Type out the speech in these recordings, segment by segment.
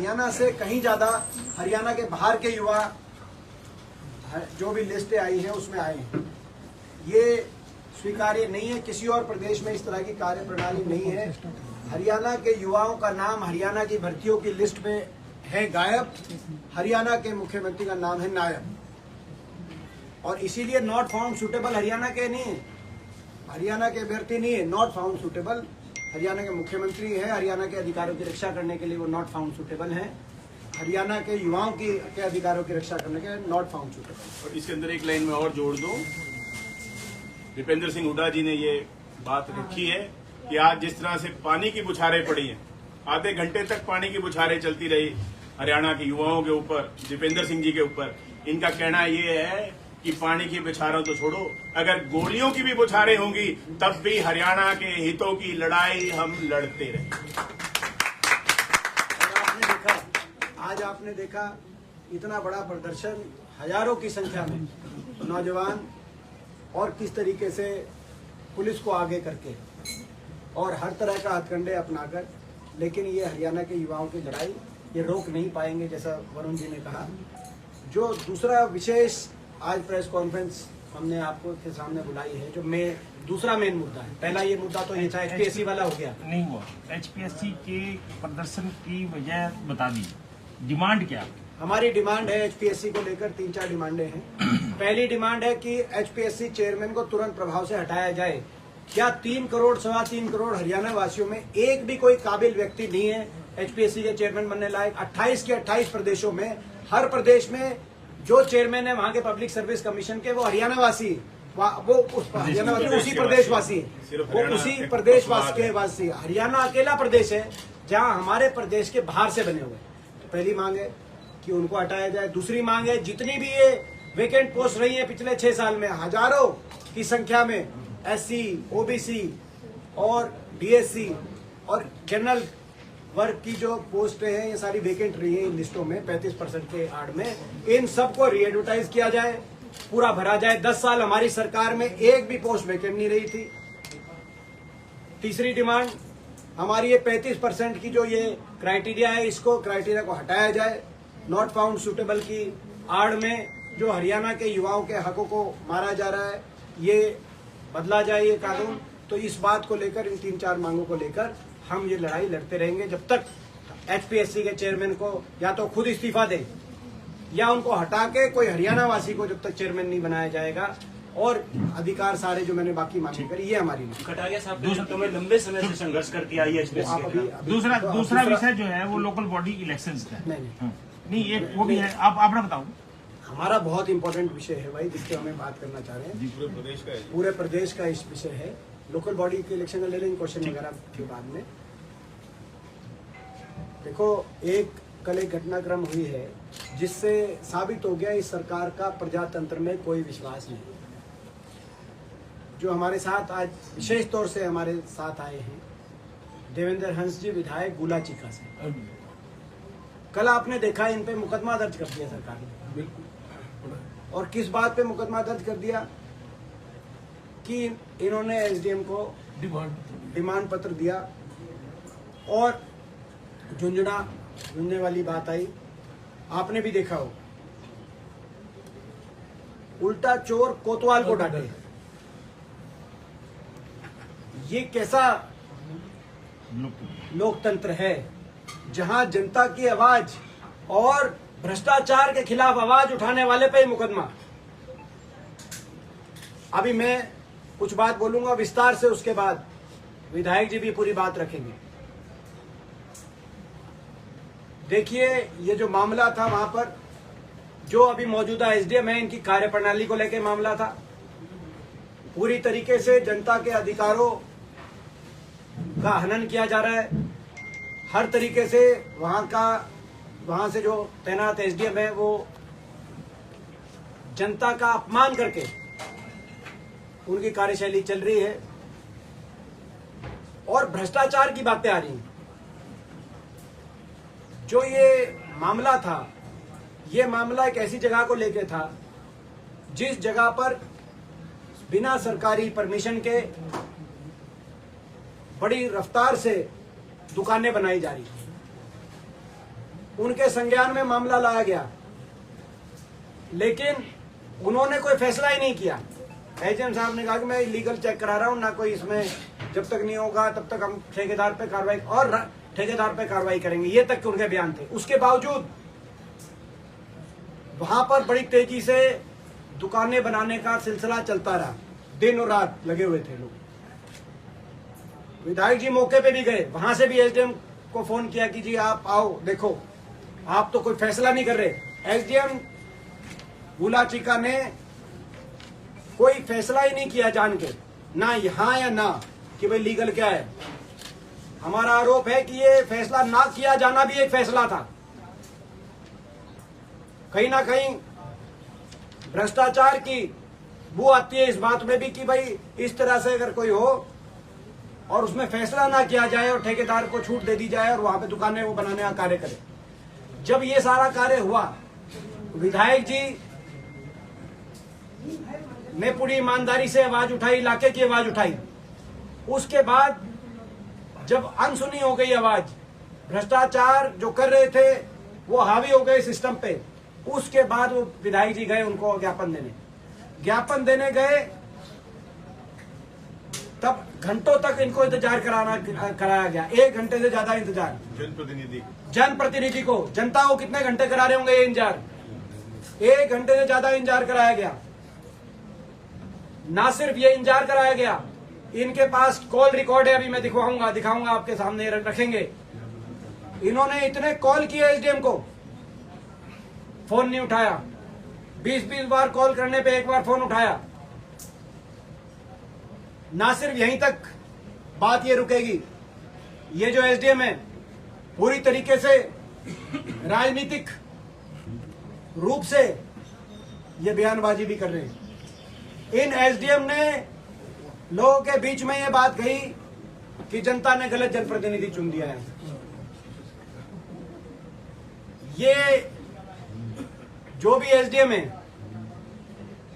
हरियाणा से कहीं ज्यादा हरियाणा के बाहर के युवा जो भी लिस्टें आई हैं उसमें आए हैं। ये स्वीकार्य नहीं है, किसी और प्रदेश में इस तरह की कार्य प्रणाली नहीं है। हरियाणा के युवाओं का नाम हरियाणा की भर्तियों की लिस्ट में है गायब, हरियाणा के मुख्यमंत्री का नाम है नायब, और इसीलिए नॉट फाउंड सुटेबल हरियाणा के नहीं है, हरियाणा के अभ्यर्थी नहीं है, नॉट फाउंड सुटेबल हरियाणा के मुख्यमंत्री है। हरियाणा के अधिकारों की रक्षा करने के लिए वो नॉट फाउंड सुटेबल हैं, हरियाणा के युवाओं के अधिकारों की रक्षा करने के लिए नॉट फाउंड सुटेबल। और इसके अंदर एक लाइन में और जोड़ दो, दीपेंद्र सिंह हुड्डा जी ने ये बात रखी है कि आज जिस तरह से पानी की बुछारें पड़ी हैं, आधे घंटे तक पानी की बुछारें चलती रही हरियाणा के युवाओं के ऊपर, दीपेंद्र सिंह जी के ऊपर। इनका कहना ये है कि पानी की बुछारों तो छोड़ो, अगर गोलियों की भी बुछारें होंगी तब भी हरियाणा के हितों की लड़ाई हम लड़ते रहेंगे। आज आपने देखा इतना बड़ा प्रदर्शन, हजारों की संख्या में नौजवान, और किस तरीके से पुलिस को आगे करके और हर तरह का हथकंडे अपनाकर, लेकिन ये हरियाणा के युवाओं की लड़ाई ये रोक नहीं पाएंगे, जैसा वरुण जी ने कहा। जो दूसरा विशेष आज प्रेस कॉन्फ्रेंस हमने आपको के सामने बुलाई है, जो दूसरा मेन मुद्दा है। पहला ये मुद्दा तो ये था एचपीएससी वाला हो गया, नहीं हुआ। एचपीएससी के प्रदर्शन की वजह बता दी, डिमांड क्या? हमारी डिमांड है एचपीएससी को लेकर 3-4 डिमांडें हैं। पहली डिमांड है कि एचपीएससी चेयरमैन को तुरंत प्रभाव से हटाया जाए। क्या 3 करोड़ 3.25 करोड़ हरियाणा वासियों में एक भी कोई काबिल व्यक्ति नहीं है एचपीएससी के चेयरमैन बनने लायक? 28 के 28 प्रदेशों में, हर प्रदेश में जो चेयरमैन है वहाँ के पब्लिक सर्विस कमीशन के, वो हरियाणा वासी, वो उस हरियाणा वासी, उसी प्रदेशवासी, वो उसी प्रदेशवासी के वासी। हरियाणा अकेला प्रदेश है जहाँ हमारे प्रदेश के बाहर से बने हुए। तो पहली मांग है कि उनको हटाया जाए। दूसरी मांग है, जितनी भी ये वेकेंट पोस्ट रही है पिछले 6 साल में, हजारों की संख्या में एससी, ओबीसी और डीएससी और जनरल वर्ग की जो पोस्टें हैं, ये सारी वेकेंट रही है इन लिस्टों में 35% के आड़ में। इन सबको रीएडवर्टाइज किया जाए, पूरा भरा जाए। 10 साल हमारी सरकार में एक भी पोस्ट वेकेंट नहीं रही थी। तीसरी डिमांड हमारी ये 35% की जो ये क्राइटेरिया है, इसको क्राइटेरिया को हटाया जाए। नॉट फाउंड सुटेबल की आड़ में जो हरियाणा के युवाओं के हकों को मारा जा रहा है, ये बदला जाए ये कानून। तो इस बात को लेकर, इन 3-4 मांगों को लेकर हम ये लड़ाई लड़ते रहेंगे जब तक एचपीएससी के चेयरमैन को या तो खुद इस्तीफा दे या उनको हटा के कोई हरियाणा वासी को जब तक चेयरमैन नहीं बनाया जाएगा। और अधिकार सारे जो मैंने बाकी मांगे करी, ये हमारी कटारिया साहब तो मैं लंबे समय से संघर्ष करती आई है। दूसरा विषय जो है वो लोकल बॉडी इलेक्शंस का नहीं, एक वो भी है। आप आपने बताओ। हमारा बहुत इंपॉर्टेंट विषय है भाई, जिसके हमें बात करना चाह रहे हैं। पूरे प्रदेश का इस विषय है। लोकल बॉडी के इलेक्शन का ले लेंगे क्वेश्चन वगैरह के बाद में। देखो, कल एक घटनाक्रम हुई है जिससे साबित हो गया इस सरकार का प्रजातंत्र में कोई विश्वास नहीं। जो हमारे साथ आज विशेष तौर से हमारे साथ आए हैं देवेंद्र हंस जी, विधायक गुला चीका से, कल आपने देखा इन पे मुकदमा दर्ज कर दिया सरकार ने। बिल्कुल। और किस बात पे मुकदमा दर्ज कर दिया? कि इन्होंने एसडीएम को डिमांड पत्र दिया और झुंझुनने वाली बात आई। आपने भी देखा हो, उल्टा चोर कोतवाल को डांटे। ये कैसा लोकतंत्र है जहां जनता की आवाज और भ्रष्टाचार के खिलाफ आवाज उठाने वाले पे मुकदमा। अभी मैं कुछ बात बोलूंगा विस्तार से, उसके बाद विधायक जी भी पूरी बात रखेंगे। देखिए, ये जो मामला था वहां पर जो अभी मौजूदा एसडीएम है, इनकी कार्यप्रणाली को लेकर मामला था। पूरी तरीके से जनता के अधिकारों का हनन किया जा रहा है। हर तरीके से वहां से जो तैनात एसडीएम है वो जनता का अपमान करके उनकी कार्यशैली चल रही है और भ्रष्टाचार की बातें आ रही हैं। जो ये मामला था, ये मामला एक ऐसी जगह को लेके था जिस जगह पर बिना सरकारी परमिशन के बड़ी रफ्तार से दुकानें बनाई जा रही थी। उनके संज्ञान में मामला लाया गया, लेकिन उन्होंने कोई फैसला ही नहीं किया। एसडीएम साहब ने कहा कि मैं लीगल चेक करा रहा हूं, ना कोई इसमें जब तक नहीं होगा तब तक हम ठेकेदार पे कार्रवाई करेंगे, ये तक के उनके बयान थे। उसके बावजूद वहां पर बड़ी तेजी से दुकानें बनाने का सिलसिला चलता रहा, दिन और रात लगे हुए थे लोग। विधायक जी मौके पे भी गए, वहां से भी एसडीएम को फोन किया कि जी आप आओ, देखो आप तो कोई फैसला नहीं कर रहे। एसडीएम गुलाचिका ने कोई फैसला ही नहीं किया जान के, ना यहां या ना कि भाई लीगल क्या है। हमारा आरोप है कि ये फैसला ना किया जाना भी एक फैसला था। कहीं ना कहीं भ्रष्टाचार की बू आती है इस बात में भी कि भाई इस तरह से अगर कोई हो और उसमें फैसला ना किया जाए और ठेकेदार को छूट दे दी जाए और वहां पे दुकानें वो बनाने का कार्य करे। जब ये सारा कार्य हुआ, विधायक जी ने पूरी ईमानदारी से आवाज उठाई, इलाके की आवाज उठाई। उसके बाद जब अनसुनी हो गई आवाज, भ्रष्टाचार जो कर रहे थे वो हावी हो गए सिस्टम पे, उसके बाद वो विधायक जी गए उनको ज्ञापन देने गए। तब घंटों तक इनको इंतजार कराया गया, 1 घंटे से ज्यादा इंतजार। जनप्रतिनिधि को, जनता को कितने घंटे करा रहे होंगे ये इंतजार? 1 घंटे से ज्यादा इंतजार कराया गया। ना सिर्फ ये इंतजार कराया गया, इनके पास कॉल रिकॉर्ड है, अभी मैं दिखाऊंगा आपके सामने रखेंगे। इन्होंने इतने कॉल किए एसडीएम को, फोन नहीं उठाया। 20-20 बार कॉल करने पे 1 बार फोन उठाया। ना सिर्फ यहीं तक बात ये रुकेगी, ये जो एसडीएम है पूरी तरीके से राजनीतिक रूप से ये बयानबाजी भी कर रहे हैं। इन एसडीएम ने लोगों के बीच में ये बात कही कि जनता ने गलत जनप्रतिनिधि चुन दिया है। ये जो भी एसडीएम है,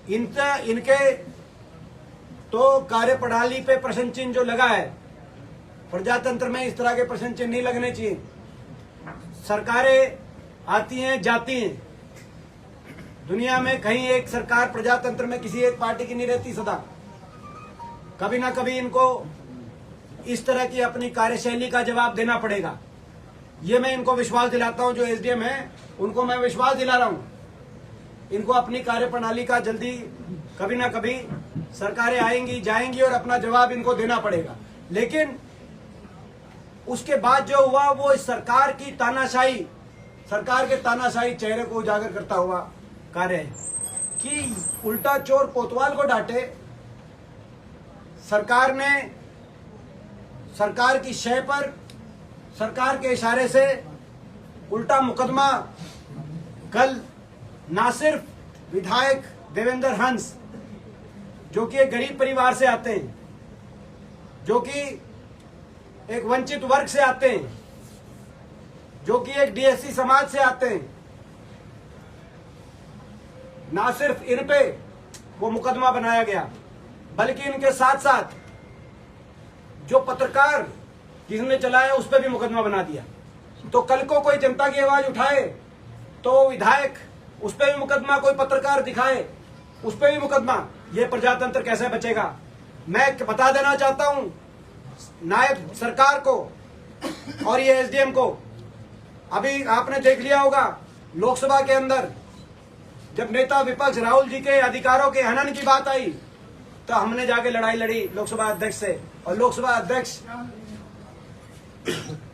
इनके तो कार्य प्रणाली पे प्रश्न चिन्ह जो लगा है, प्रजातंत्र में इस तरह के प्रश्न चिन्ह नहीं लगने चाहिए। सरकारें आती हैं जाती हैं, दुनिया में कहीं एक सरकार प्रजातंत्र में किसी एक पार्टी की नहीं रहती सदा। कभी ना कभी इनको इस तरह की अपनी कार्यशैली का जवाब देना पड़ेगा। ये मैं इनको विश्वास दिलाता हूं, जो एसडीएम है उनको मैं विश्वास दिला रहा हूं। इनको अपनी कार्यप्रणाली का जल्दी कभी ना कभी सरकारें आएंगी जाएंगी और अपना जवाब इनको देना पड़ेगा। लेकिन उसके बाद जो हुआ वो इस सरकार की तानाशाही, सरकार के तानाशाही चेहरे को उजागर करता हुआ कार्य है कि उल्टा चोर कोतवाल को डांटे। सरकार ने सरकार की शय पर सरकार के इशारे से उल्टा मुकदमा, कल ना सिर्फ विधायक देवेंद्र हंस जो कि एक गरीब परिवार से आते हैं, जो कि एक वंचित वर्ग से आते हैं, जो कि एक डीएससी समाज से आते हैं, ना सिर्फ इन पे वो मुकदमा बनाया गया बल्कि इनके साथ साथ जो पत्रकार जिसने चलाया उस पर भी मुकदमा बना दिया। तो कल को कोई जनता की आवाज उठाए तो विधायक उस पर भी मुकदमा, कोई पत्रकार दिखाए उस पर भी मुकदमा। ये प्रजातंत्र कैसे बचेगा? मैं बता देना चाहता हूं नायब सरकार को और ये एसडीएम को। अभी आपने देख लिया होगा लोकसभा के अंदर जब नेता विपक्ष राहुल जी के अधिकारों के हनन की बात आई तो हमने जाके लड़ाई लड़ी लोकसभा अध्यक्ष से, और लोकसभा अध्यक्ष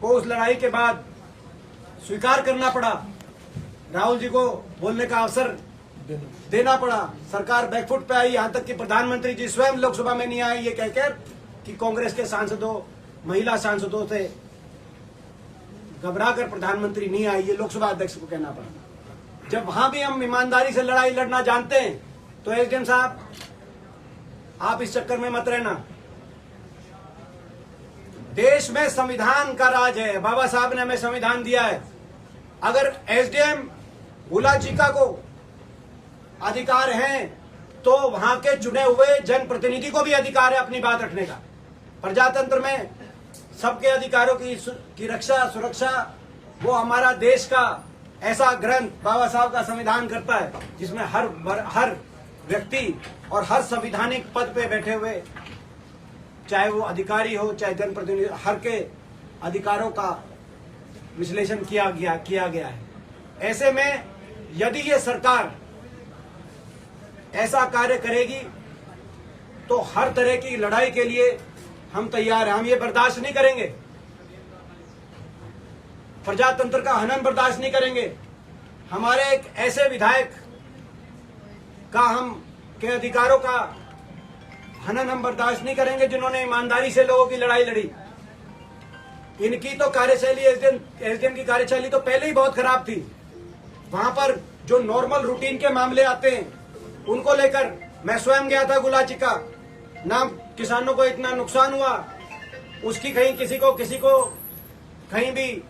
को उस लड़ाई के बाद स्वीकार करना पड़ा, राहुल जी को बोलने का अवसर देना पड़ा। सरकार बैकफुट पे आई, यहां तक कि प्रधानमंत्री जी स्वयं लोकसभा में नहीं आए ये कहकर कि कांग्रेस के सांसदों, महिला सांसदों से घबराकर प्रधानमंत्री नहीं आई, ये लोकसभा अध्यक्ष को कहना पड़ा। जब वहां भी हम ईमानदारी से लड़ाई लड़ना जानते हैं तो एसडीएम साहब आप इस चक्कर में मत रहना। देश में संविधान का राज है, बाबा साहब ने हमें संविधान दिया है। अगर एसडीएम गुलाचिका को अधिकार हैं तो वहां के चुने हुए जनप्रतिनिधि को भी अधिकार है अपनी बात रखने का। प्रजातंत्र में सबके अधिकारों की रक्षा, सुरक्षा वो हमारा देश का ऐसा ग्रंथ बाबा साहब का संविधान करता है जिसमें हर व्यक्ति और हर संविधानिक पद पे बैठे हुए, चाहे वो अधिकारी हो चाहे जनप्रतिनिधि, हर के अधिकारों का विश्लेषण किया गया है। ऐसे में यदि ये सरकार ऐसा कार्य करेगी तो हर तरह की लड़ाई के लिए हम तैयार हैं। हम ये बर्दाश्त नहीं करेंगे, प्रजातंत्र का हनन बर्दाश्त नहीं करेंगे। हमारे एक ऐसे विधायक का के अधिकारों का हनन हम बर्दाश्त नहीं करेंगे जिन्होंने ईमानदारी से लोगों की लड़ाई लड़ी। इनकी तो कार्यशैली, एसडीएम की कार्यशैली तो पहले ही बहुत खराब थी। वहां पर जो नॉर्मल रूटीन के मामले आते हैं उनको लेकर मैं स्वयं गया था गुलाची का, ना किसानों को इतना नुकसान हुआ, उसकी किसी को कहीं भी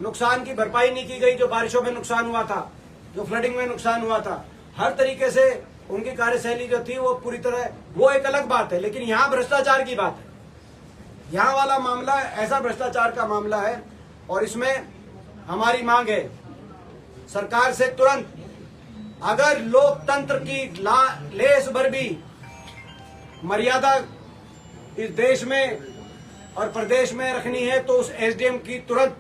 नुकसान की भरपाई नहीं की गई। जो बारिशों में नुकसान हुआ था, जो फ्लडिंग में नुकसान हुआ था, हर तरीके से उनकी कार्यशैली जो थी वो पूरी तरह, वो एक अलग बात है। लेकिन यहाँ भ्रष्टाचार की बात है, यहाँ वाला मामला ऐसा भ्रष्टाचार का मामला है और इसमें हमारी मांग है सरकार से तुरंत, अगर लोकतंत्र की लेस भर भी मर्यादा इस देश में और प्रदेश में रखनी है तो उस एसडीएम की तुरंत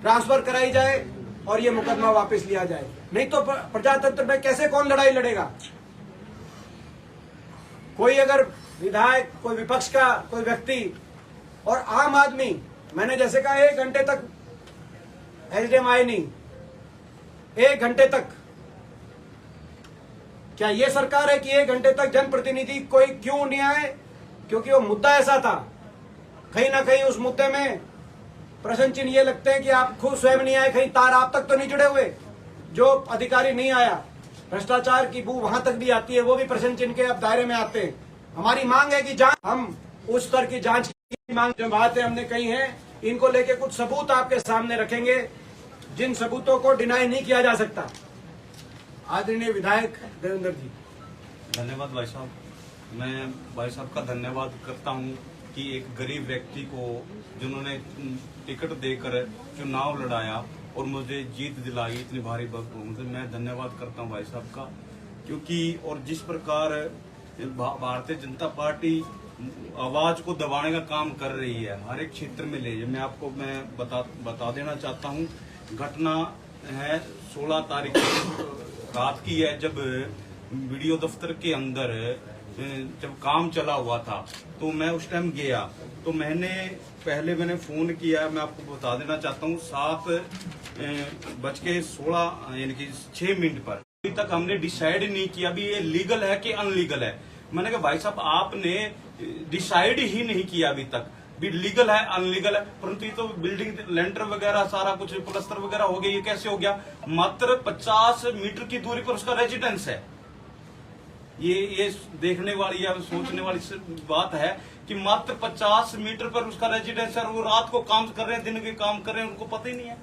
ट्रांसफर कराई जाए और ये मुकदमा वापस लिया जाए। नहीं तो प्रजातंत्र में कैसे कौन लड़ाई लड़ेगा? कोई अगर विधायक, कोई विपक्ष का कोई व्यक्ति और आम आदमी, मैंने जैसे कहा 1 घंटे तक एसडीएम आए नहीं, 1 घंटे तक। क्या ये सरकार है कि 1 घंटे तक जनप्रतिनिधि कोई क्यों नहीं आए? क्योंकि वो मुद्दा ऐसा था। कहीं ना कहीं उस मुद्दे में प्रश्न चिन्ह ये लगते हैं कि आप खुद स्वयं नहीं आए, कहीं तार आप तक तो नहीं जुड़े हुए, जो अधिकारी नहीं आया। भ्रष्टाचार की बू वहां तक भी आती है, वो भी प्रश्न चिन्ह के अब दायरे में आते हैं। हमारी मांग है कि जांच, हम उस स्तर की जांच की मांग, जो बातें हमने कही हैं, इनको लेके कुछ सबूत आपके सामने रखेंगे जिन सबूतों को डिनाई नहीं किया जा सकता। आदरणीय विधायक देवेंद्र जी। धन्यवाद भाई साहब। मैं भाई साहब का धन्यवाद करता हूं कि एक गरीब व्यक्ति को जिन्होंने टिकट देकर चुनाव लड़ाया और मुझे जीत दिलाई इतनी भारी बहुमत, मैं धन्यवाद करता हूं भाई साहब का। क्योंकि और जिस प्रकार भारतीय जनता पार्टी आवाज को दबाने का काम कर रही है हर एक क्षेत्र में ले, मैं आपको बता देना चाहता हूं। घटना है 16 तारीख रात की है, जब वीडियो दफ्तर के अंदर जब काम चला हुआ था तो मैं उस टाइम गया, तो मैंने फोन किया। मैं आपको बता देना चाहता हूँ 7:16 यानी कि 6 मिनट पर। अभी तक हमने डिसाइड नहीं किया भी ये लीगल है कि अनलीगल है। मैंने कहा भाई साहब आपने डिसाइड ही नहीं किया अभी तक भी लीगल है अनलीगल है, परंतु ये तो बिल्डिंग लेंटर वगैरह सारा कुछ प्लस्तर वगैरह हो गया, ये कैसे हो गया? मात्र 50 मीटर की दूरी पर उसका रेजिडेंस है। ये देखने वाली या सोचने वाली बात है कि मात्र 50 मीटर पर उसका रेजिडेंस है और वो रात को काम कर रहे हैं, दिन के काम कर रहे हैं, उनको पता ही नहीं है।